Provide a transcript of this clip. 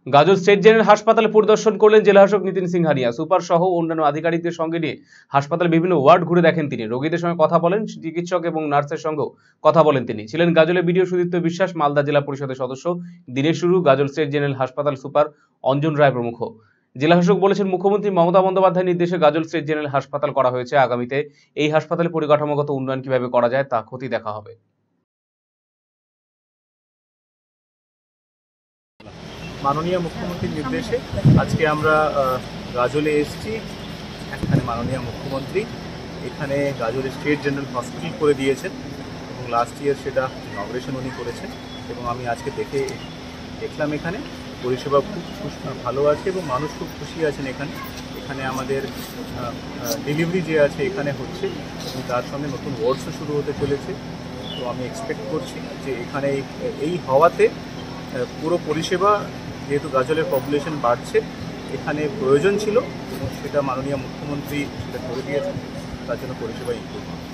গাজল state general হাসপাতাল পরিদর্শন করলেন জেলাশাসক নিতিন সিংহানিয়া। সুপার সহ অন্যান্য আধিকারিকদের সঙ্গে নিয়ে হাসপাতালে বিভিন্ন ওয়ার্ড ঘুরে দেখেন তিনি। রোগীদের সঙ্গে কথা বলেন, চিকিৎসক এবং নার্সের সঙ্গেও কথা বলেন তিনি। ছিলেন গাজলের বিডিও সুদীপ্ত বিশ্বাস, মালদা জেলা পরিষদের সদস্য দিনের শুরু, গাজল স্টেট জেনারেল হাসপাতাল সুপার অঞ্জন রায় প্রমুখ। জেলাশাসক বলেছেন, মুখ্যমন্ত্রী মমতা বন্দ্যোপাধ্যায়ের নির্দেশে গাজল স্টেট জেনারেল হাসপাতাল করা হয়েছে। আগামীতে এই হাসপাতালে পরিকাঠামোগত উন্নয়ন কিভাবে করা যায় তা খতিয়ে দেখা হবে। মাননীয় মুখ্যমন্ত্রীর নির্দেশে আজকে আমরা গাজলে এসেছি। এখানে মাননীয় মুখ্যমন্ত্রী এখানে গাজলে স্টেট জেনারেল হসপিটাল করে দিয়েছেন এবং লাস্ট ইয়ার সেটা ইনঅগ্রেশন উনি করেছেন এবং আমি আজকে দেখলাম এখানে পরিষেবা খুব ভালো আছে এবং মানুষ খুব খুশি আছেন। এখানে আমাদের ডেলিভারি যে আছে এখানে হচ্ছে এবং তার সঙ্গে নতুন ওয়ার্ডসও শুরু হতে চলেছে। তো আমি এক্সপেক্ট করছি যে এখানে এই হওয়াতে পুরো পরিষেবা, যেহেতু গাজলের পপুলেশন বাড়ছে, এখানে প্রয়োজন ছিল এবং সেটা মাননীয় মুখ্যমন্ত্রী সেটা করে দিয়েছেন, তার জন্য পরিষেবা ইমপ্রুভ হবে।